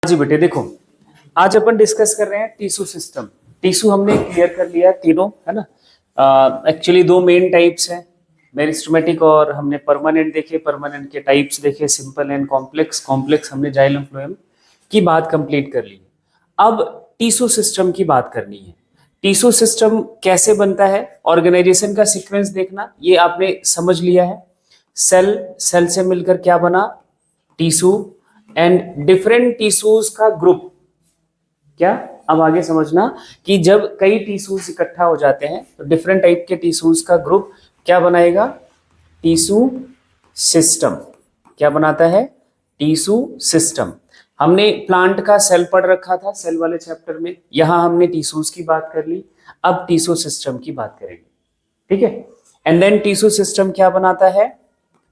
जी बेटे देखो, आज अपन डिस्कस कर रहे हैं टिश्यू सिस्टम। टिश्यू हमने क्लियर कर लिया तीनों, है ना। एक्चुअली दो मेन टाइप्स हैं, मेरिस्टेमेटिक और हमने परमानेंट देखे। परमानेंट के टाइप्स देखे, सिंपल एंड कॉम्प्लेक्स। कॉम्प्लेक्स हमने जाइलम फ्लोएम की बात कंप्लीट कर ली। अब टिश्यू सिस्टम की बात करनी है। टिश्यू सिस्टम कैसे बनता है, ऑर्गेनाइजेशन का सीक्वेंस देखना, ये आपने समझ लिया है। सेल, सेल से मिलकर क्या बना, टिश्यू, एंड डिफरेंट टिश्यूज का ग्रुप। क्या, अब आगे समझना कि जब कई टिश्यूज इकट्ठा हो जाते हैं तो डिफरेंट टाइप के टिश्यूज का ग्रुप क्या बनाएगा, टिश्यू सिस्टम। क्या बनाता है, टिश्यू सिस्टम। हमने प्लांट का सेल पढ़ रखा था सेल वाले चैप्टर में, यहां हमने टिश्यूज की बात कर ली, अब टिश्यू सिस्टम की बात करेंगे। ठीक है। एंड देन टिश्यू सिस्टम क्या बनाता है,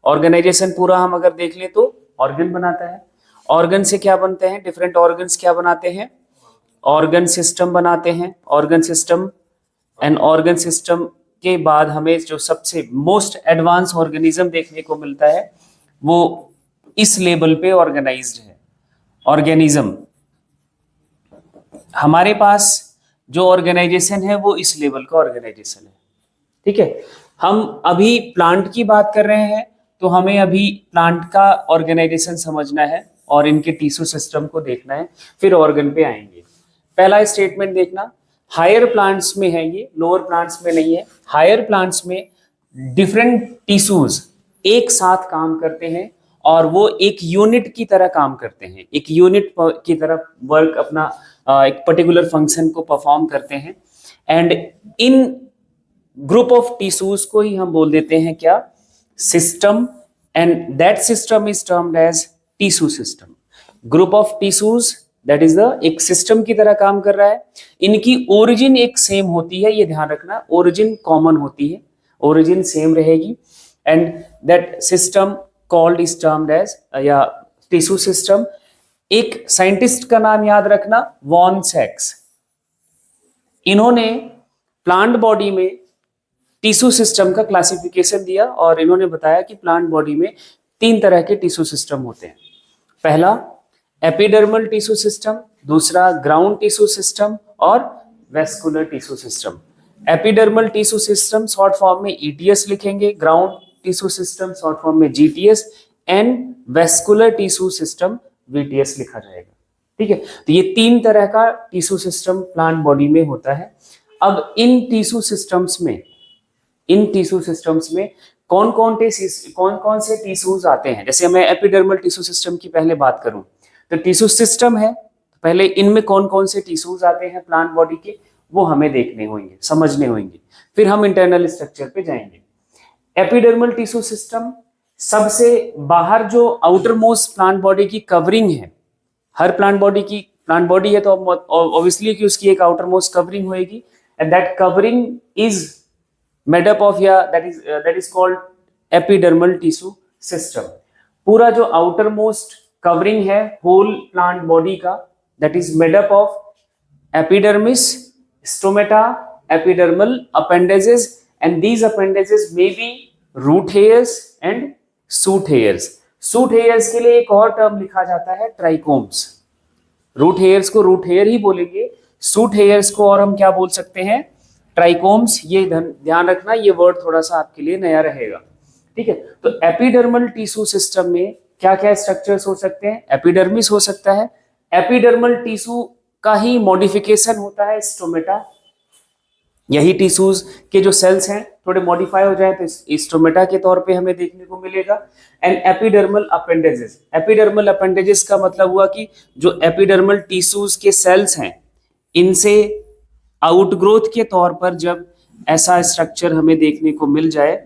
ऑर्गेनाइजेशन पूरा हम अगर देख ले तो ऑर्गन बनाता है। ऑर्गन से क्या बनते हैं, डिफरेंट ऑर्गन्स क्या बनाते हैं, ऑर्गन सिस्टम बनाते हैं। Organ system, and organ system के बाद हमें जो सबसे मोस्ट एडवांस ऑर्गेनिज्म देखने को मिलता है वो इस लेवल पे ऑर्गेनाइज्ड है। ऑर्गेनिज्म, हमारे पास जो ऑर्गेनाइजेशन है वो इस लेवल का ऑर्गेनाइजेशन है। ठीक है। हम अभी प्लांट की बात कर रहे हैं तो हमें अभी प्लांट का ऑर्गेनाइजेशन समझना है और इनके टिश्यू सिस्टम को देखना है, फिर ऑर्गन पे आएंगे। पहला स्टेटमेंट देखना, हायर प्लांट्स में है ये, लोअर प्लांट्स में नहीं है। हायर प्लांट्स में डिफरेंट टिश्यूज एक साथ काम करते हैं और वो एक यूनिट की तरह काम करते हैं, एक यूनिट की तरह वर्क अपना एक पर्टिकुलर फंक्शन को परफॉर्म करते हैं। And in group of tissues को ही हम बोल देते हैं क्या, system, and that system is termed as tissue system. Group of tissues that is the एक सिस्टम की तरह काम कर रहा है। इनकी ओरिजिन एक सेम होती है, ये ध्यान रखना, ओरिजिन कॉमन होती है, ओरिजिन सेम रहेगी। And that system called is termed as या टिश्यू सिस्टम। एक साइंटिस्ट का नाम याद रखना, वॉन सैक्स। इन्होंने प्लांट बॉडी में टिश्यू सिस्टम का क्लासिफिकेशन दिया और इन्होंने बताया कि प्लांट बॉडी में तीन तरह के टिश्यू सिस्टम होते हैं। पहला एपिडर्मल टिश्यू सिस्टम, दूसरा ग्राउंड टिश्यू सिस्टम और vascular tissue system. Epidermal tissue system short form में ईटीएस लिखेंगे, ground tissue system short form में GTS, and vascular tissue system VTS लिखा जाएगा। ठीक है। तो ये तीन तरह का टिश्यू सिस्टम प्लांट बॉडी में होता है। अब इन टिश्यू सिस्टम्स में कौन कौन से टिश्यूज आते हैं। जैसे मैं एपिडर्मल टिश्यू सिस्टम की पहले बात करूं तो टिश्यू सिस्टम है, पहले इनमें कौन कौन से टिश्यूज आते हैं प्लांट बॉडी के, वो हमें देखने होंगे, समझने होंगे, फिर हम इंटरनल स्ट्रक्चर पे जाएंगे। एपिडर्मल टिश्यू सिस्टम, सबसे बाहर जो आउटर मोस्ट प्लांट बॉडी की कवरिंग है, हर प्लांट बॉडी है तो ऑब्वियसली कि उसकी एक आउटर मोस्ट कवरिंग होगी, and that covering is made up of या that is called epidermal tissue system. पूरा जो आउटर मोस्ट कवरिंग है होल प्लांट बॉडी का, that is made up of epidermis, stomata, epidermal appendages, and these appendages may be root hairs and shoot hairs. Shoot hairs के लिए एक और term लिखा जाता है ट्राइकोम्स। रूट हेयर्स को रूट हेयर ही बोलेंगे, सूट हेयर्स को और हम क्या बोल सकते हैं, ट्राइकोम्स। ये ध्यान रखना, ये वर्ड थोड़ा सा आपके लिए नया रहेगा। ठीक है। तो एपिडर्मल टिश्यू सिस्टम में क्या क्या स्ट्रक्चर्स हो सकते हैं, एपिडर्मिस हो सकता है, एपिडर्मल टिश्यू का ही मॉडिफिकेशन होता है स्टोमेटा। यही टिश्यूज के जो सेल्स हैं थोड़े मॉडिफाई हो जाए तो स्टोमेटा के तौर पे हमें देखने को मिलेगा। And epidermal appendages, epidermal appendages का मतलब हुआ कि जो एपिडर्मल टिश्यूज के सेल्स हैं इनसे आउटग्रोथ के तौर पर जब ऐसा स्ट्रक्चर हमें देखने को मिल जाए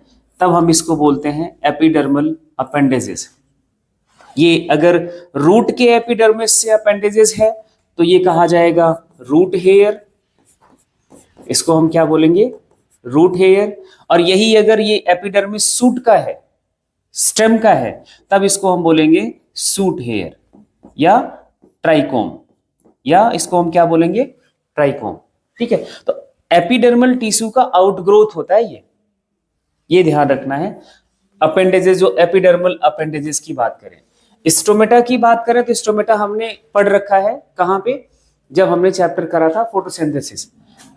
तब हम इसको बोलते हैं एपिडर्मल अपेंडेजेस। ये अगर रूट के एपिडर्मिस से अपेंडेजेस है तो ये कहा जाएगा रूट हेयर, इसको हम क्या बोलेंगे, रूट हेयर। और यही अगर ये एपिडर्मिस सूट का है, स्टेम का है, तब इसको हम बोलेंगे सूट हेयर या ट्राइकोम, या इसको हम क्या बोलेंगे, ट्राइकोम। ठीक है। तो एपिडर्मल टिश्यू का आउटग्रोथ होता है ये ध्यान रखना है। अपेंडेजेस, जो एपिडर्मल अपेंडेजेस की बात करें, स्टोमेटा की बात करें तो स्टोमेटा हमने पढ़ रखा है कहाँ पे, जब हमने चैप्टर करा था फोटोसिंथेसिस।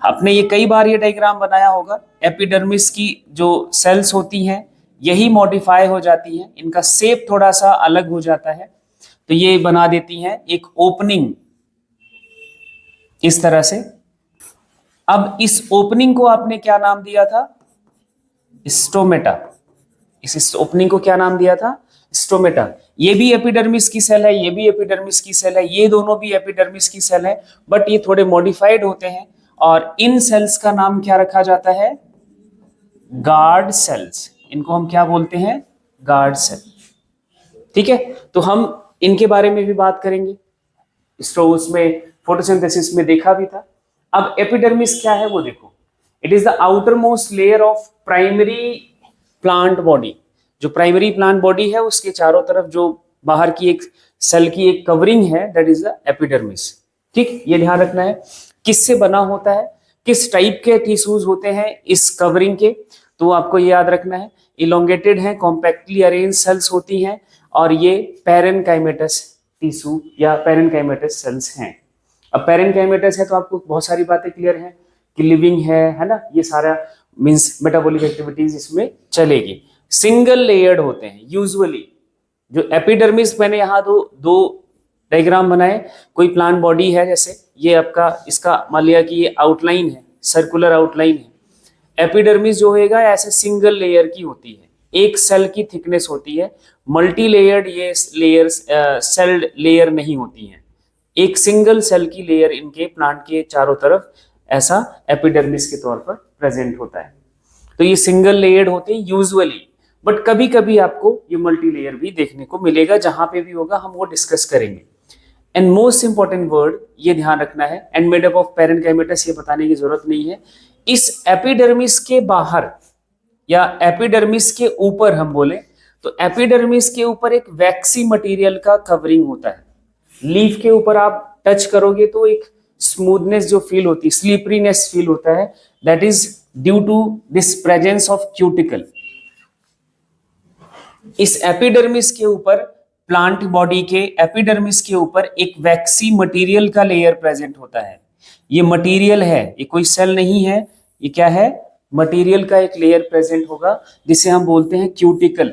आपने ये कई बार ये डायग्राम बनाया होगा। एपिडर्मिस की जो सेल्स होती हैं यही मॉडिफाई हो जाती हैं, इनका शेप थोड़ा सा अलग हो जाता है, तो ये बना देती हैं एक ओपनिंग इस तरह से। अब इस ओपनिंग को आपने क्या नाम दिया था? स्टोमेटा। इस ओपनिंग को क्या नाम दिया था? स्टोमेटा। ये भी एपिडर्मिस की सेल है, ये भी एपिडर्मिस की सेल है, ये दोनों भी एपिडर्मिस की सेल है, बट ये थोड़े मॉडिफाइड होते हैं और इन सेल्स का नाम क्या रखा जाता है? Guard cells. इनको हम क्या बोलते हैं? Guard cell. ठीक है, तो हम इनके बारे में भी बात करेंगे। उसमें फोटोसिंथेसिस में देखा भी था। अब एपिडर्मिस क्या है वो देखो। It is the outer most layer of primary plant body. जो प्राइमरी प्लांट बॉडी है उसके चारों तरफ जो बाहर की एक सेल की एक कवरिंग है, दैट इज द एपिडर्मिस। ठीक, ये ध्यान रखना है किससे बना होता है, किस टाइप के टिश्यूज होते हैं इस कवरिंग के, तो आपको ये याद रखना है। इलोंगेटेड है, कॉम्पैक्टली अरेंज सेल्स होती हैं और ये पैरेनकाइमेटस टिश्यू या पैरेनकाइमेटस सेल्स हैं। अब पैरेनकाइमेटस है तो आपको बहुत सारी बातें क्लियर हैं कि लिविंग है ना, ये सारा मींस मेटाबॉलिक एक्टिविटीज इसमें चलेगी। सिंगल लेयर्ड होते हैं यूजुअली। जो एपिडर्मिस, मैंने यहाँ दो डायग्राम बनाए। कोई प्लांट बॉडी है, जैसे ये आपका, इसका मान लिया कि ये आउटलाइन है, सर्कुलर आउटलाइन है। एपिडर्मिस जो होएगा ऐसे सिंगल लेयर की होती है, एक सेल की थिकनेस होती है। मल्टी लेयर्ड ये लेयर्स सेल्ड लेयर नहीं होती हैं, एक सिंगल सेल की लेयर इनके प्लांट के चारों तरफ ऐसा एपिडर्मिस के तौर पर प्रेजेंट होता है। तो ये सिंगल लेयर्ड होते हैं यूजुअली, बट कभी कभी आपको ये मल्टी लेयर भी देखने को मिलेगा। जहां पे भी होगा हम वो डिस्कस करेंगे। एंड मोस्ट इंपॉर्टेंट वर्ड ये ध्यान रखना है, and made up of parenchymatous, ये बताने की जरूरत नहीं है। इस एपिडर्मिस के बाहर या एपिडर्मिस के ऊपर हम बोले तो एपिडर्मिस के ऊपर एक वैक्सी मटेरियल का कवरिंग होता है। लीफ के ऊपर आप टच करोगे तो एक स्मूथनेस जो फील होती है, स्लीपरीनेस फील होता है, that is due to this presence of cuticle. इस एपिडर्मिस के ऊपर, प्लांट बॉडी के एपिडर्मिस के ऊपर एक वैक्सी मटेरियल का लेयर प्रेजेंट होता है। ये मटेरियल है, ये कोई सेल नहीं है, ये क्या है? मटेरियल का एक लेयर प्रेजेंट होगा जिसे हम बोलते हैं cuticle.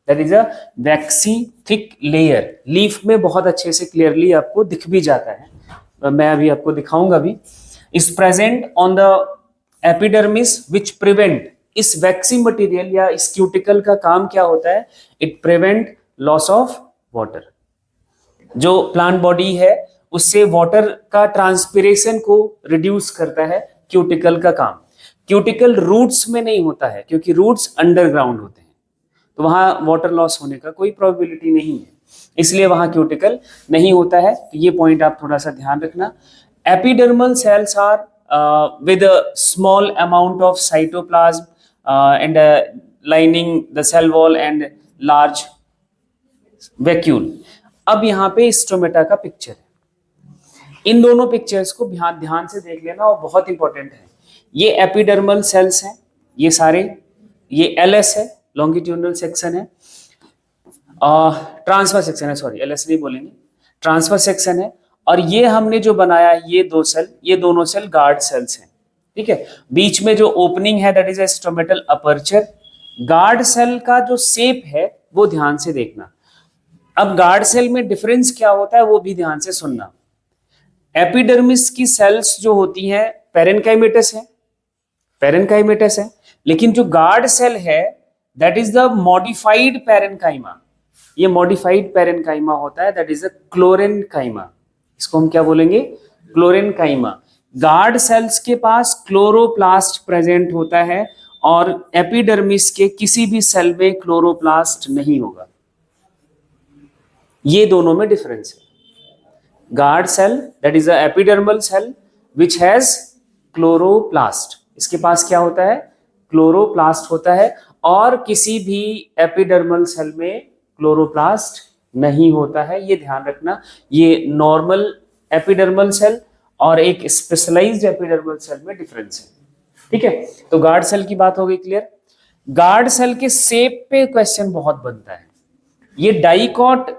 That is a vaccine thick layer. Leaf में बहुत अच्छे से क्लियरली आपको दिख भी जाता है, मैं अभी आपको दिखाऊंगा भी। Is present on the epidermis which prevent, इस वैक्सी मटेरियल या इस क्यूटिकल का काम क्या होता है? It prevent loss of water. जो प्लांट बॉडी है उससे वाटर का ट्रांसपिरेशन को रिड्यूस करता है क्यूटिकल का काम। क्यूटिकल रूट्स में नहीं होता है क्योंकि रूट्स अंडरग्राउंड होते हैं, तो वहां वाटर लॉस होने का कोई प्रोबेबिलिटी नहीं है, इसलिए वहां क्यूटिकल नहीं होता है। तो ये पॉइंट आप थोड़ा सा ध्यान रखना। Epidermal cells are with a small amount of cytoplasm and lining the cell wall and large vacuole। अब यहाँ पे स्टोमेटा का पिक्चर है। इन दोनों पिक्चर्स को ध्यान से देख लेना और बहुत इंपॉर्टेंट है। ये एपिडर्मल सेल्स हैं, ये सारे, ये एलएस है, लॉन्गिट्यूडनल सेक्शन है, ट्रांसफर सेक्शन है, सॉरी एलएस नहीं बोलेंगे, ट्रांसफर सेक्शन है। और ये हमने जो बनाया ये दो सेल, ये दोनों सेल गार्ड सेल्स हैं। ठीक है, बीच में जो ओपनिंग है that is a stomatal aperture. Guard cell का जो शेप है वो ध्यान से देखना। अब गार्ड सेल में डिफरेंस क्या होता है वो भी ध्यान से सुनना। एपिडर्मिस की सेल्स जो होती हैं पैरेनकाइमेटस है, पैरेनकाइमेटस है, लेकिन जो गार्ड सेल है that is the modified parenchyma. ये मॉडिफाइड पैरेनकाइमा होता है, दैट इज द क्लोरेनकाइमा। इसको हम क्या बोलेंगे? क्लोरेनकाइमा। गार्ड सेल्स के पास क्लोरोप्लास्ट प्रेजेंट होता है और एपिडर्मिस के किसी भी सेल में क्लोरोप्लास्ट नहीं होगा। ये दोनों में डिफरेंस है। Guard cell that is a epidermal cell which has chloroplast, इसके पास क्या होता है? क्लोरोप्लास्ट होता है, और किसी भी एपिडर्मल सेल में क्लोरोप्लास्ट नहीं होता है। ये ध्यान रखना। ये नॉर्मल एपिडर्मल सेल और एक स्पेशलाइज्ड एपिडर्मल सेल में डिफरेंस है। ठीक है, तो गार्ड सेल की बात हो गई क्लियर। गार्ड सेल के शेप पे क्वेश्चन बहुत बनता है। ये डाइकॉट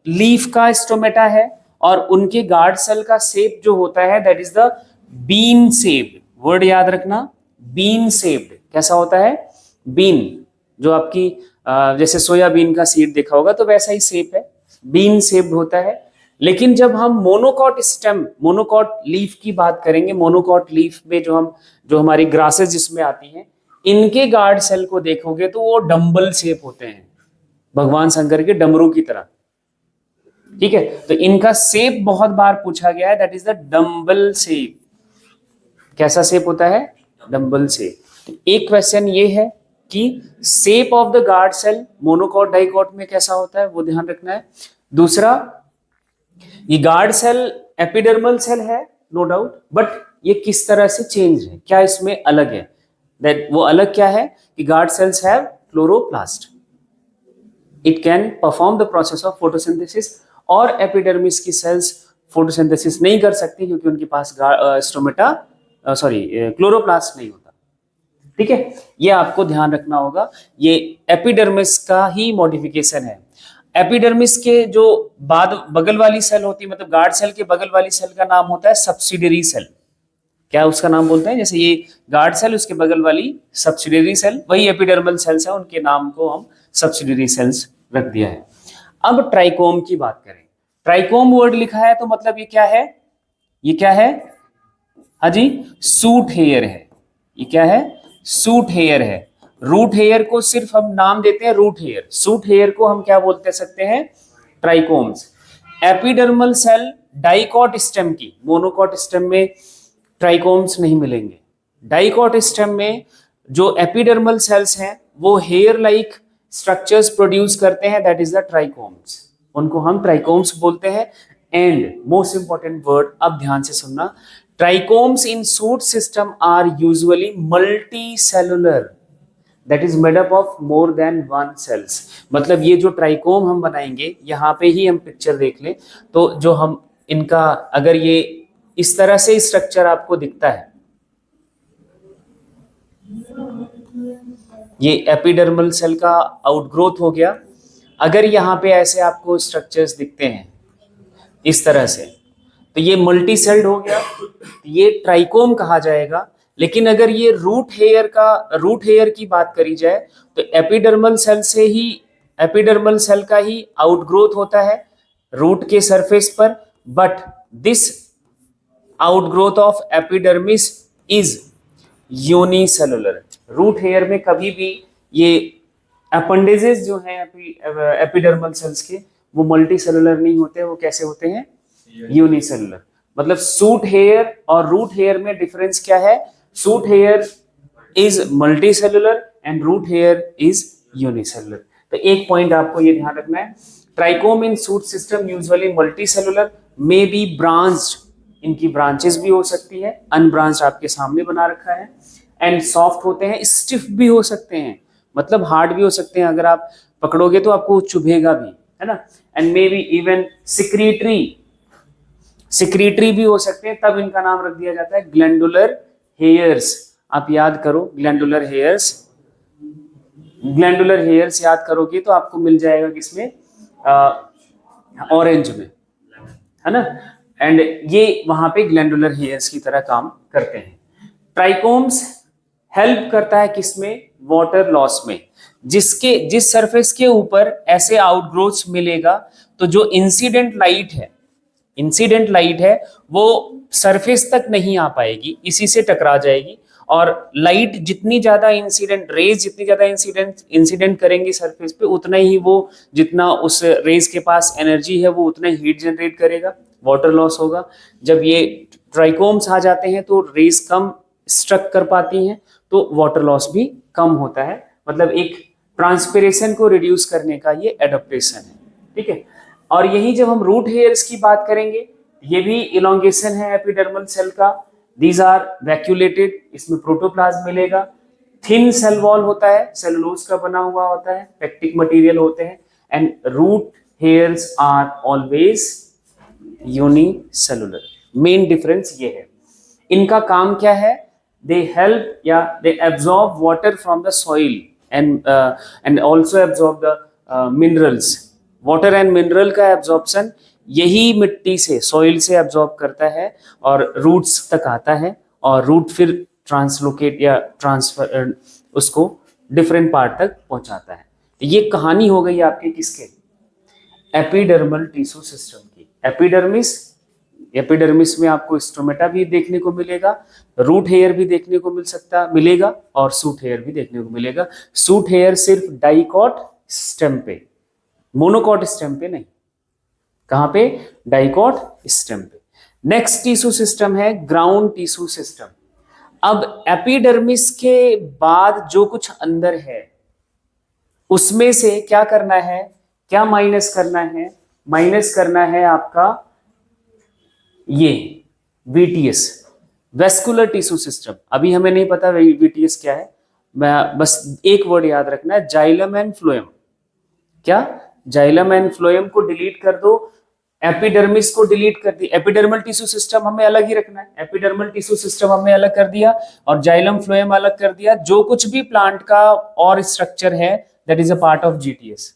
लीफ का स्टोमेटा है और उनके गार्ड सेल का शेप जो होता है that is the bean shaped. Word याद रखना, बीन शेप्ड। कैसा होता है? बीन, जो आपकी जैसे सोयाबीन का सीड देखा होगा तो वैसा ही शेप है, बीन शेप्ड होता है। लेकिन जब हम मोनोकॉट स्टेम, मोनोकॉट लीफ की बात करेंगे, मोनोकॉट लीफ में जो हमारी ग्रासेस जिसमें आती हैं, इनके गार्ड सेल को देखोगे तो वो डंबल शेप होते हैं, भगवान शंकर के डमरू की तरह। ठीक है, तो इनका शेप बहुत बार पूछा गया है, that is the dumbbell shape. कैसा शेप होता है? Dumbbell shape. एक क्वेश्चन ये है कि shape of the guard cell monocot dicot में कैसा होता है, वो ध्यान रखना है। दूसरा, ये गार्ड सेल एपिडर्मल सेल है नो डाउट, बट ये किस तरह से चेंज है, क्या इसमें अलग है? दैट वो अलग क्या है कि guard cells have chloroplast, it can perform the process of photosynthesis, और एपिडर्मिस की सेल्स फोटोसिंथेसिस नहीं कर सकती क्योंकि उनके पास स्टोमेटा क्लोरोप्लास्ट नहीं होता। ठीक है, ये आपको ध्यान रखना होगा, ये एपिडर्मिस का ही मॉडिफिकेशन है। एपिडर्मिस के जो बाद बगल वाली सेल होती है, मतलब गार्ड सेल के बगल वाली सेल का नाम होता है सब्सिडियरी सेल। क्या उसका नाम बोलते हैं? जैसे ये गार्ड सेल, उसके बगल वाली सब्सिडियरी सेल, वही एपिडर्मल सेल्स है, उनके नाम को हम सब्सिडियरी सेल्स रख दिया है। अब ट्राइकोम की बात करें, ट्राइकोम वर्ड लिखा है तो मतलब ये क्या है? ये क्या है? हाँ जी, सूट हेयर है। ये क्या है? सूट हेयर है। रूट हेयर को सिर्फ हम नाम देते हैं रूट हेयर, सूट हेयर को हम क्या बोलते सकते हैं? Trichomes. Epidermal cell dicot stem की, मोनोकॉट स्टेम में ट्राइकोम्स नहीं मिलेंगे। डाइकॉट स्टेम में जो एपिडर्मल सेल्स हैं वो हेयर लाइक स्ट्रक्चर्स प्रोड्यूस करते हैं, दैट इज द ट्राइकोम्स, उनको हम ट्राइकोम्स बोलते हैं। एंड मोस्ट इंपॉर्टेंट वर्ड, अब ध्यान से सुनना, trichomes in shoot system are usually multicellular, that is made up of more than one cells. मतलब ये जो ट्राइकोम हम बनाएंगे, यहाँ पे ही हम पिक्चर देख लें तो जो हम इनका, अगर ये इस तरह से स्ट्रक्चर आपको दिखता है, ये एपिडर्मल सेल का आउटग्रोथ हो गया। अगर यहाँ पे ऐसे आपको स्ट्रक्चर्स दिखते हैं इस तरह से, तो ये मल्टी सेल्ड हो गया, ये ट्राइकोम कहा जाएगा। लेकिन अगर ये रूट हेयर की बात करी जाए तो एपिडर्मल सेल का ही आउटग्रोथ होता है रूट के सरफेस पर, but this outgrowth of epidermis is unicellular. Root hair में कभी भी ये अपेंडेजेस जो हैं एपिडर्मल सेल्स के, वो मल्टी सेलुलर नहीं होते, वो कैसे होते हैं? यूनिसेलुलर। मतलब सूट हेयर और रूट हेयर में डिफरेंस क्या है? Shoot hair is multicellular and root hair is unicellular. तो एक पॉइंट आपको ये ध्यान रखना है, trichome in shoot system usually multicellular, may be branched, इनकी ब्रांचेस भी हो सकती है, अनब्रांच्ड आपके सामने बना रखा है, एंड सॉफ्ट होते हैं, स्टिफ भी हो सकते हैं, मतलब हार्ड भी हो सकते हैं, अगर आप पकड़ोगे तो आपको चुभेगा भी, है ना। And may be even secretory भी हो सकते हैं, तब इनका नाम रख दिया जाता है ग्लैंडुलर हेयर्स। आप याद करो ग्लैंडुलर हेयर्स याद करोगे तो आपको मिल जाएगा किसमें? ऑरेंज में, है ना। एंड ये वहां पे ग्लैंडुलर हेयर्स की तरह काम करते हैं। ट्राइकोम्स हेल्प करता है किसमें? वाटर लॉस में। जिस सरफेस के ऊपर ऐसे आउटग्रोथ्स मिलेगा तो जो इंसिडेंट लाइट है वो सरफेस तक नहीं आ पाएगी, इसी से टकरा जाएगी, और लाइट जितनी ज्यादा इंसिडेंट करेंगी सरफेस पे, उतना ही वो, जितना उस रेज के पास एनर्जी है वो उतना ही हीट जनरेट करेगा, वाटर लॉस होगा। जब ये ट्राइकोम्स आ जाते हैं तो रेज कम स्ट्रक कर पाती हैं, तो वाटर लॉस भी कम होता है। मतलब एक ट्रांसपिरेशन को रिड्यूस करने का ये एडेप्टेशन है, ठीक है। और यही जब हम रूट हेयर्स की बात करेंगे, ये भी इलोंगेशन है एपिडर्मल सेल का, दीज आर वैक्यूलेटेड, इसमें प्रोटोप्लाज्म मिलेगा, थिन सेल वॉल होता है, सेलुलोज का बना हुआ होता है, पेक्टिक मटेरियल होते हैं, and root hairs are always unicellular. Main difference ये है। इनका काम क्या है? दे हेल्प या they absorb water from the soil and also absorb the minerals water and mineral का एब्जॉर्प्शन यही मिट्टी से, सॉइल से एब्जॉर्ब करता है और रूट्स तक आता है, और रूट फिर ट्रांसलोकेट या ट्रांसफर उसको डिफरेंट पार्ट तक पहुंचाता है। तो ये कहानी हो गई आपके किसके, एपिडर्मल टिश्यू सिस्टम की। एपिडर्मिस में आपको स्टोमेटा भी देखने को मिलेगा, रूट हेयर भी देखने को मिलेगा और सूट हेयर भी देखने को मिलेगा। सूट हेयर सिर्फ डाइकॉट स्टेम पे, मोनोकॉट स्टेम पे नहीं। कहां पे, डाइकॉट स्टेम पे। नेक्स्ट टिश्यू सिस्टम है ग्राउंड टिश्यू सिस्टम। अब एपिडर्मिस के बाद जो कुछ अंदर है उसमें से क्या करना है, क्या माइनस करना है, माइनस करना है आपका ये वीटीएस, वेस्कुलर टिश्यू सिस्टम। अभी हमें नहीं पता वीटीएस क्या है, मैं बस एक वर्ड याद रखना है, जाइलम एंड फ्लोएम। क्या, जाइलम एंड फ्लोएम को डिलीट कर दो, एपिडर्मिस को डिलीट कर दी, एपिडर्मल टिश्यू सिस्टम हमें अलग ही रखना है, एपिडर्मल टिश्यू सिस्टम हमने अलग कर दिया और जाइलम फ्लोएम अलग कर दिया। जो कुछ भी प्लांट का और स्ट्रक्चर है that is a part of GTS,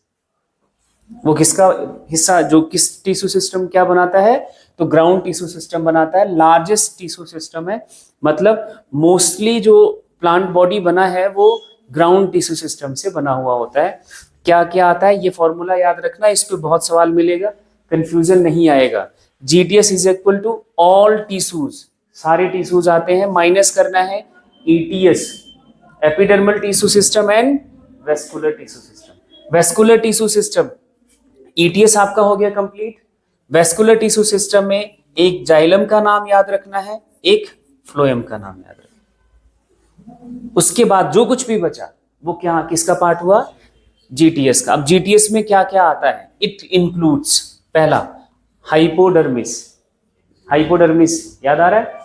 वो किसका हिस्सा, जो किस टिश्यू सिस्टम क्या बनाता है, तो ग्राउंड टिश्यू सिस्टम बनाता है। लार्जेस्ट टिश्यू सिस्टम है, मतलब मोस्टली जो प्लांट बॉडी बना है वो ग्राउंड टिश्यू सिस्टम से बना हुआ होता है। क्या क्या आता है, ये फॉर्मूला याद रखना, इस पे बहुत सवाल मिलेगा, कंफ्यूजन नहीं आएगा। GTS is equal to all tissues, सारे टिश्यूज आते हैं, माइनस करना है ETS, epidermal tissue system and vascular tissue system. Vascular tissue system, ETS आपका हो गया कंप्लीट। वेस्कुलर टिश्यू सिस्टम में एक जाइलम का नाम याद रखना है, एक फ्लोएम का नाम याद रखना। उसके बाद जो कुछ भी बचा वो क्या, किसका पार्ट हुआ, जीटीएस का। अब जीटीएस में क्या क्या आता है, इट इंक्लूड्स, पहला हाइपोडर्मिस, हाइपोडर्मिस याद आ रहा है,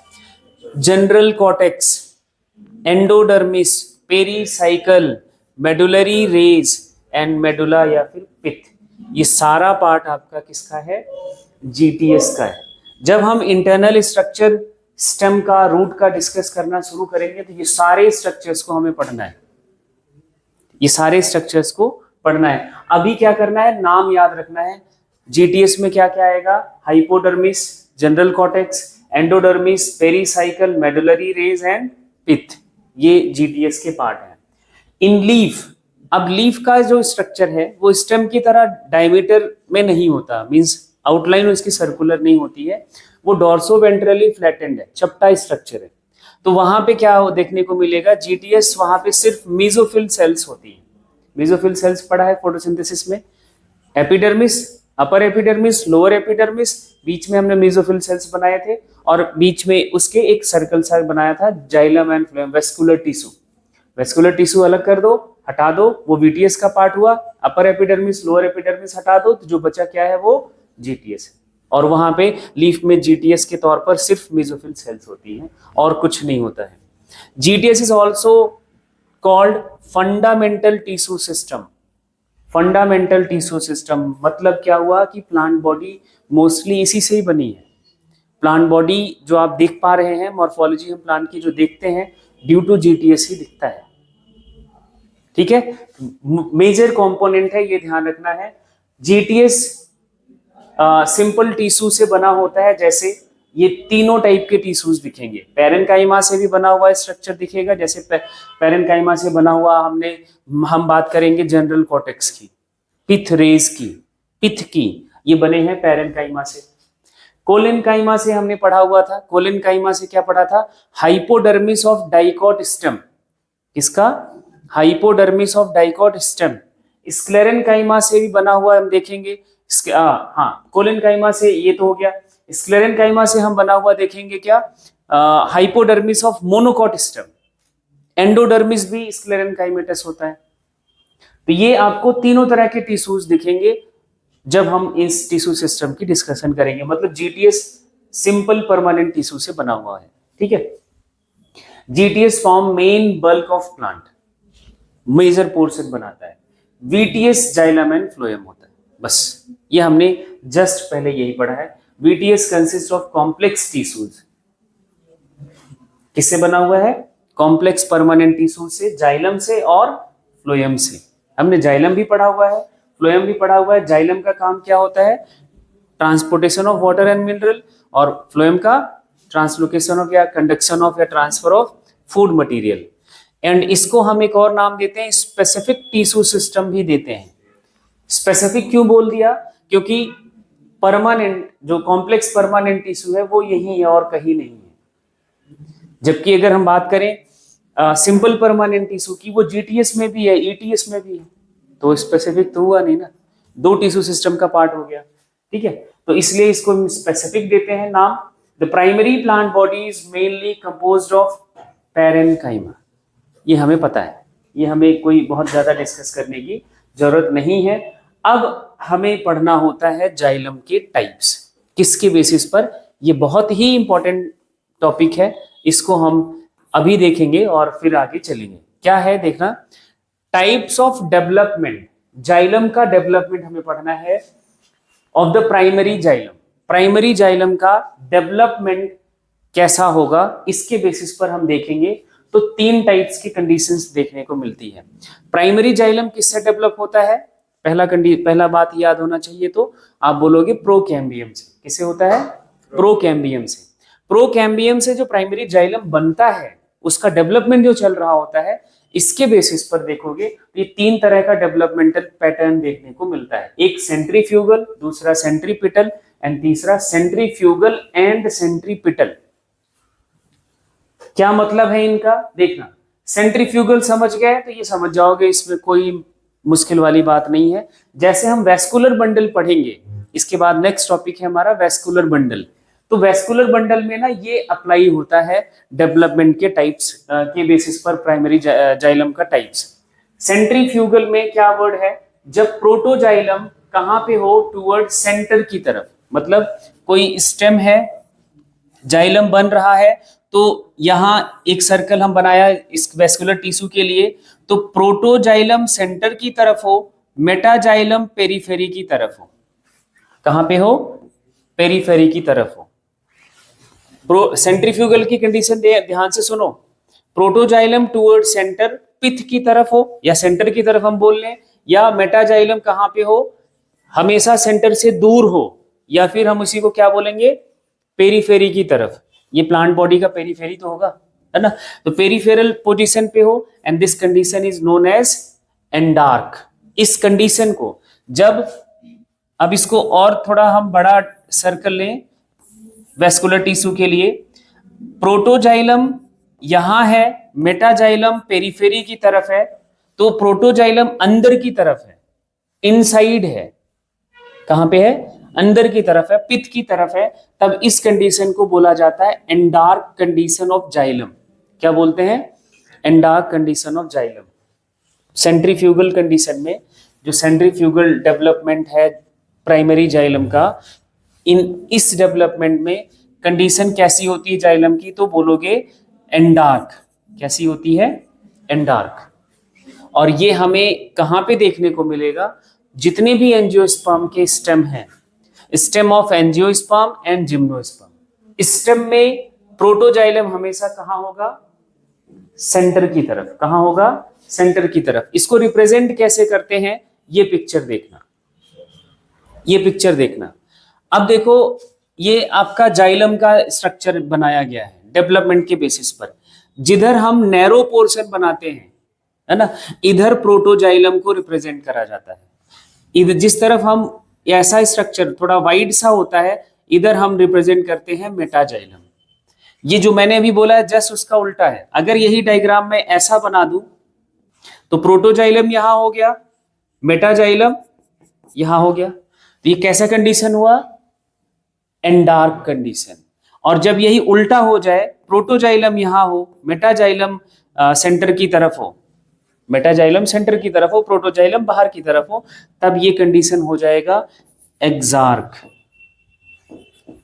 general cortex, endodermis, pericycle, medullary rays and medulla या फिर पिथ, ये सारा पार्ट आपका किसका है, जीटीएस का है। जब हम इंटरनल स्ट्रक्चर स्टेम का, रूट का डिस्कस करना शुरू करेंगे तो ये सारे स्ट्रक्चर्स को हमें पढ़ना है, ये सारे स्ट्रक्चर्स को पढ़ना है। अभी क्या करना है, नाम याद रखना है। जीटीएस में क्या क्या आएगा, hypodermis, general cortex, endodermis, pericycle, medullary rays and pith, ये जीटीएस के पार्ट हैं। इन लीफ, अब लीफ का जो स्ट्रक्चर है वो स्टेम की तरह डायमीटर में नहीं होता, मींस आउटलाइन उसकी सर्कुलर नहीं होती है, वो डॉर्सोवेंट्रली फ्लैटेंड है, चपटा स्ट्रक्चर है। तो वहां पे क्या देखने को मिलेगा, जीटीएस वहां पे सिर्फ मेसोफिल सेल्स होती है। मेसोफिल सेल्स पढ़ा है फोटोसिंथेसिस में, epidermis, upper epidermis, lower epidermis, बीच में हमने मेसोफिल सेल्स बनाए थे और बीच में उसके एक सर्कल सा बनाया था, xylem and phloem, vascular tissue. Vascular tissue अलग कर दो, हटा दो, वो वीटीएस का पार्ट हुआ। अपर एपिडर्मिस, लोअर एपिडर्मिस हटा दो, तो जो बचा क्या है, वो जीटीएस है। और वहां पे लीफ में जीटीएस के तौर पर सिर्फ मेसोफिल सेल्स होती हैं और कुछ नहीं होता है। GTS is also called fundamental tissue system. Fundamental tissue system मतलब क्या हुआ कि प्लांट बॉडी मोस्टली इसी से ही बनी है। प्लांट बॉडी जो आप देख पा रहे हैं, मॉर्फोलॉजी हम प्लांट की जो देखते हैं, ड्यू टू जीटीएस ही दिखता है। ठीक है, मेजर कंपोनेंट है, ये ध्यान रखना है। जीटीएस सिंपल टिश्यू से बना होता है, जैसे ये तीनों टाइप के टिश्यूज दिखेंगे। पैरेनकाइमा से भी बना हुआ स्ट्रक्चर दिखेगा, जैसे पैरेनकाइमा से बना हुआ हम बात करेंगे जनरल कॉर्टेक्स की, पिथ रेज की, पिथ की, ये बने हैं पैरेनकाइमा से। कोलेनकाइमा से हमने पढ़ा हुआ था, कोलेनकाइमा से क्या पढ़ा था, हाइपोडर्मिस ऑफ डाइकॉट स्टेम, किसका, hypodermis of dicot stem. Sclerenchyma से भी बना हुआ हम देखेंगे, हाँ कोलेनकाइमा से ये तो हो गया। स्क्लेरेनकाइमा से हम बना हुआ देखेंगे क्या, hypodermis of monocot stem. Endodermis भी स्क्लेरेनकाइमेटस होता है। तो ये आपको तीनों तरह के टिश्यूज दिखेंगे जब हम इस टिश्यू सिस्टम की डिस्कशन करेंगे। मतलब जीटीएस सिंपल परमानेंट टिश्यू से बना हुआ है। ठीक है, GTS form main bulk of plant, major portion बनाता है। वीटीएस जाइलम एंड फ्लोएम होता है, बस ये हमने जस्ट पहले यही पढ़ा है। VTS consist of complex tissues, किससे बना हुआ है, कॉम्प्लेक्स परमानेंट टिश्यू से, जाइलम से और फ्लोएम से। हमने जाइलम भी पढ़ा हुआ है, फ्लोएम भी पढ़ा हुआ है। जाइलम का काम क्या होता है? Transportation of water and mineral, और फ्लोएम का ट्रांसलोकेशन ऑफ या कंडक्शन ऑफ या transfer of food material. And इसको हम एक और नाम देते हैं, स्पेसिफिक टिश्यू सिस्टम भी देते हैं। स्पेसिफिक क्यों बोल दिया? क्योंकि परमानेंट जो कॉम्प्लेक्स परमानेंट टिश्यू है वो यही है और कहीं नहीं है। जबकि अगर हम बात करें सिंपल परमानेंट टिश्यू की, वो जीटीएस में भी है, ईटीएस में भी है, तो स्पेसिफिक तो हुआ नहीं ना, दो टिश्यू सिस्टम का पार्ट हो गया। ठीक है, तो इसलिए इसको हम स्पेसिफिक देते हैं नाम। The primary plant body is mainly composed of parenchyma. ये हमें पता है, ये हमें कोई बहुत ज्यादा डिस्कस करने की जरूरत नहीं है। अब हमें पढ़ना होता है जाइलम के टाइप्स, किसके बेसिस पर। ये बहुत ही इंपॉर्टेंट टॉपिक है, इसको हम अभी देखेंगे और फिर आगे चलेंगे। क्या है देखना, टाइप्स ऑफ डेवलपमेंट। जाइलम का डेवलपमेंट हमें पढ़ना है of the primary xylem. Primary xylem का डेवलपमेंट कैसा होगा, इसके बेसिस पर हम देखेंगे। तो तीन टाइप्स की कंडीशंस देखने को मिलती है। प्राइमरी जाइलम किससे डेवलप होता है? पहला बात याद होना चाहिए, तो आप बोलोगे प्रोकैम्बियम से। किससे होता है? प्रोकैम्बियम से। प्रोकैम्बियम से जो प्राइमरी जाइलम बनता है, उसका डेवलपमेंट जो चल रहा होता है, इसके बेसिस पर देखोगे तो ये तीन तरह का डेवलपमेंटल पैटर्न देखने को मिलता है। एक सेंट्रीफ्यूगल, दूसरा सेंट्रीपिटल एंड तीसरा सेंट्रीफ्यूगल एंड सेंट्रीपिटल। क्या मतलब है इनका देखना। सेंट्रीफ्यूगल समझ गए तो ये समझ जाओगे, इसमें कोई मुश्किल वाली बात नहीं है। जैसे हम वेस्कुलर बंडल पढ़ेंगे, इसके बाद नेक्स्ट टॉपिक है हमारा वेस्कुलर बंडल। तो वेस्कुलर बंडल में ना ये अप्लाई होता है डेवलपमेंट के टाइप्स के बेसिस पर, प्राइमरी जाइलम का टाइप्स। सेंट्रीफ्यूगल में क्या वर्ड है? जब प्रोटोजाइलम कहां पे हो? टुवर्ड सेंटर की तरफ। मतलब कोई स्टेम है, जाइलम बन रहा है, तो यहां एक सर्कल हम बनाया इस वेस्कुलर टिश्यू के लिए, तो प्रोटोजाइलम सेंटर की तरफ हो, मेटाजाइलम पेरीफेरी की तरफ हो। कहां पे हो? पेरीफेरी की तरफ हो। सेंट्रीफ्यूगल की कंडीशन ध्यान से सुनो। प्रोटोजाइलम टुवर्ड सेंटर, पिथ की तरफ हो या सेंटर की तरफ हम बोल लें, या मेटाजाइलम कहां पे हो? हमेशा सेंटर से दूर हो, या फिर हम उसी को क्या बोलेंगे? पेरीफेरी की तरफ। ये प्लांट बॉडी का पेरीफेरी तो होगा, है ना। तो पेरीफेरल पोजीशन पे हो, and this condition is known as endarch. इस कंडीशन को जब, अब इसको और थोड़ा हम बड़ा सर्कल लें वेस्कुलर टिश्यू के लिए, प्रोटोजाइलम यहां है, मेटाजाइलम पेरीफेरी की तरफ है, तो प्रोटोजाइलम अंदर की तरफ है, इनसाइड है। कहां पे है? अंदर की तरफ है, पिथ की तरफ है। तब इस कंडीशन को बोला जाता है एंडार्क कंडीशन ऑफ जाइलम। क्या बोलते हैं? एंडार्क condition of xylem. Centrifugal condition में जो सेंट्रीफ्यूगल डेवलपमेंट है प्राइमरी जाइलम का, इस डेवलपमेंट में कंडीशन कैसी होती है जाइलम की? तो बोलोगे एंडार्क। कैसी होती है? एंडार्क। और ये हमें कहां पे देखने को मिलेगा? जितने भी एंजियोस्पर्म के स्टेम हैं, stem of angiosperm and gymnosperm, stem में प्रोटोजाइलम हमेशा कहां होगा? सेंटर की तरफ। कहां होगा? सेंटर की तरफ। इसको रिप्रेजेंट कैसे करते हैं? ये पिक्चर देखना, ये पिक्चर देखना। अब देखो, ये आपका जाइलम का स्ट्रक्चर बनाया गया है डेवलपमेंट के बेसिस पर। जिधर हम नैरो पोर्शन बनाते हैं, है ना, इधर प्रोटोजाइलम को रिप्रेजेंट करा जाता है। इधर जिस तरफ हम ऐसा स्ट्रक्चर थोड़ा वाइड सा होता है, इधर हम रिप्रेजेंट करते हैं मेटाजाइलम। ये जो मैंने अभी बोला है जस्ट उसका उल्टा है। अगर यही डायग्राम में ऐसा बना दूं तो प्रोटोजाइलम यहां हो गया, मेटाजाइलम यहां हो गया। तो ये कैसा कंडीशन हुआ? एंडार्क कंडीशन। और जब यही उल्टा हो जाए, प्रोटोजाइलम यहां हो, मेटाजाइलम सेंटर की तरफ हो, मेटाजाइलम सेंटर की तरफ हो, प्रोटोजाइलम बाहर की तरफ हो, तब ये कंडीशन हो जाएगा एक्सार्क।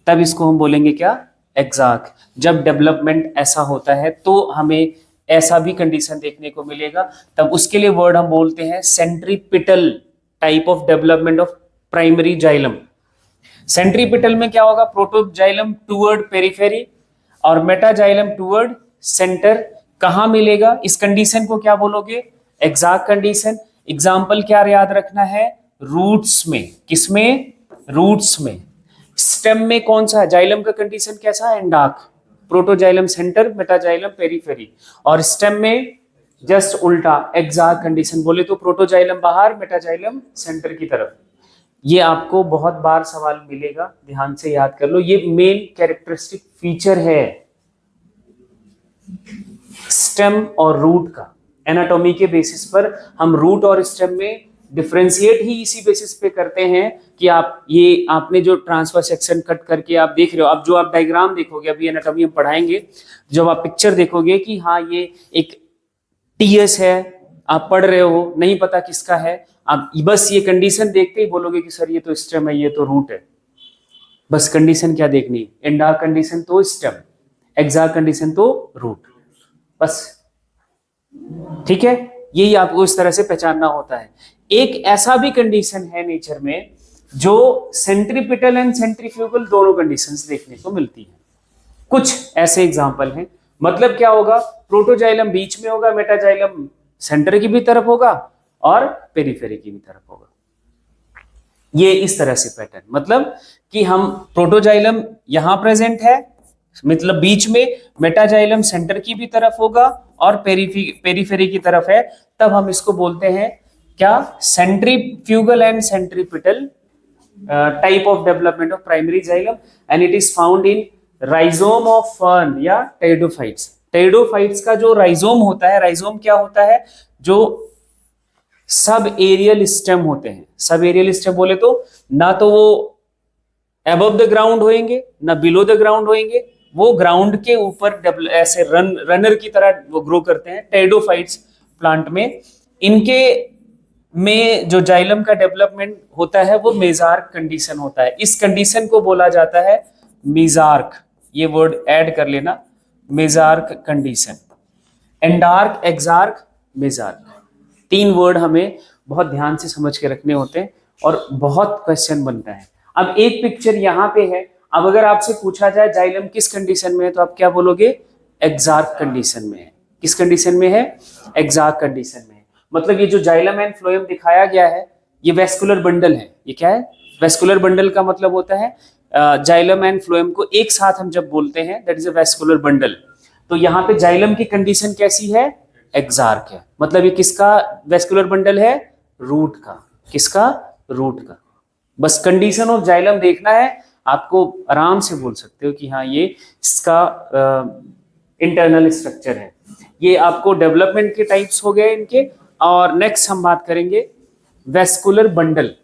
तब इसको हम बोलेंगे क्या? एक्सार्क। जब डेवलपमेंट ऐसा होता है तो हमें ऐसा भी कंडीशन देखने को मिलेगा, तब उसके लिए वर्ड हम बोलते हैं centripetal type of development of primary xylem. Centripetal में क्या होगा? प्रोटोजाइलम टुवर्ड पेरीफेरी और मेटाजाइलम टुवर्ड सेंटर। कहां मिलेगा? इस कंडीशन को क्या बोलोगे? Exact condition. एग्जाम्पल क्या याद रखना है? रूट्स में, किसमें? रूट्स में। स्टेम में कौन सा है? जाइलम का कंडीशन कैसा है? एंडार्क, प्रोटोजाइलम सेंटर, मेटाजाइलम पेरीफेरी। और स्टेम में जस्ट उल्टा, एक्सार्क कंडीशन। बोले तो प्रोटोजाइलम बाहर, मेटाजाइलम सेंटर की तरफ। ये आपको बहुत बार सवाल मिलेगा, ध्यान से याद कर लो। ये मेन कैरेक्टरिस्टिक फीचर है स्टेम और रूट का। एनाटॉमी के बेसिस पर हम रूट और स्टेम में डिफरेंशिएट ही इसी बेसिस पे करते हैं कि आप ये आपने जो ट्रांसफर सेक्शन कट करके आप देख रहे हो, अब जो आप डायग्राम देखोगे, अभी एनाटॉमी हम पढ़ाएंगे, जब आप पिक्चर देखोगे कि हाँ ये एक टीएस है, आप पढ़ रहे हो, नहीं पता किसका है, आप बस ये कंडीशन देखते ही बोलोगे कि सर ये तो स्टेम है, ये तो रूट है। बस कंडीशन क्या देखनी? एंडार्क कंडीशन तो स्टेम, एक्सार्क कंडीशन तो रूट, बस। ठीक है, यही आपको इस तरह से पहचानना होता है। एक ऐसा भी कंडीशन है नेचर में जो सेंट्रीपिटल एंड सेंट्रीफ्यूगल दोनों कंडीशंस देखने को मिलती है। कुछ ऐसे एग्जांपल हैं। मतलब क्या होगा? प्रोटोजाइलम बीच में होगा, मेटाजाइलम सेंटर की भी तरफ होगा और पेरीफेरी की भी तरफ होगा। ये इस तरह से पैटर्न, मतलब कि हम प्रोटोजाइलम यहां प्रेजेंट है, मतलब बीच में, मेटाजाइलम सेंटर की भी तरफ होगा और पेरीफेरी की तरफ है, तब हम इसको बोलते हैं क्या? Centrifugal and centripetal type of development of primary xylem, and it is found in rhizome of fern या टेरिडोफाइट्स। टेरिडोफाइट्स का जो राइजोम होता है, राइजोम क्या होता है? जो सब एरियल स्टेम होते हैं। सब एरियल स्टेम बोले तो ना तो वो अबव द ग्राउंड होंगे ना बिलो द ग्राउंड होंगे, वो ग्राउंड के ऊपर ऐसे रनर की तरह वो ग्रो करते हैं टेरिडोफाइट्स प्लांट में। इनके में जो जाइलम का डेवलपमेंट होता है वो मेजार्क कंडीशन होता है। इस कंडीशन को बोला जाता है मेजार्क, ये वर्ड ऐड कर लेना, मेजार्क कंडीशन। एंडार्क, एक्सार्क, मेजार्क, तीन वर्ड हमें बहुत ध्यान से समझ के रखने होते हैं और बहुत क्वेश्चन बनता है। अब एक पिक्चर यहाँ पे है, अब अगर आपसे पूछा जाए जाइलम किस कंडीशन में है, तो आप क्या बोलोगे? एक्सार्क कंडीशन में है। किस कंडीशन में है? एक्सार्क कंडीशन में है। मतलब ये जो जाइलम एंड फ्लोएम दिखाया गया है, ये वेस्कुलर बंडल है। ये क्या है? वेस्कुलर बंडल का मतलब होता है जाइलम एंड फ्लोएम को एक साथ हम जब बोलते हैं, that is a vascular bundle. तो यहाँ पे जाइलम की कंडीशन कैसी है? एक्सार्क है। मतलब ये किसका वेस्कुलर बंडल है? रूट का। किसका? रूट का। बस कंडीशन ऑफ जाइलम देखना है, आपको आराम से बोल सकते हो कि हाँ ये इसका इंटरनल स्ट्रक्चर है। ये आपको डेवलपमेंट के टाइप्स हो गए इनके। और नेक्स्ट हम बात करेंगे वेस्कुलर बंडल।